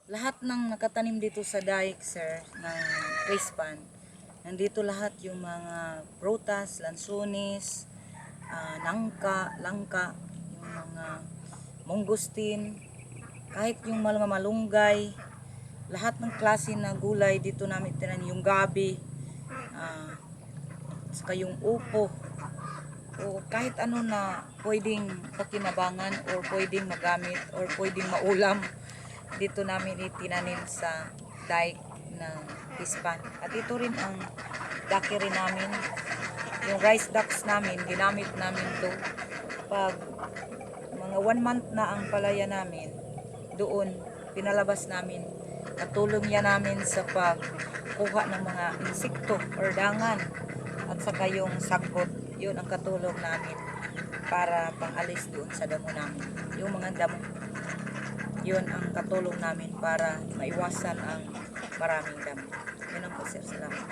Lahat ng nakatanim dito sa dike, sir, ng crispan, nandito lahat yung mga prutas, lansones, nangka, langka, yung mga mungustin, kahit yung mga malunggay, lahat ng klase na gulay dito namin tinanim, yung gabi, saka yung upo, o kahit ano na pwedeng pakinabangan or pwedeng magamit or pwedeng maulam, dito namin itinanim sa dike na pispan. At ito rin ang daki rin namin, yung rice ducks namin, ginamit namin to pag mga 1 month na ang palaya namin, doon pinalabas namin, natulong yan namin sa pagkuha ng mga insekto or dangan, at saka yung sakot, yun ang katulong namin para pangalis doon sa damo namin, yung mga damo, yun ang katulong namin para maiwasan ang maraming damo. Yun ang po, sir. Salamat.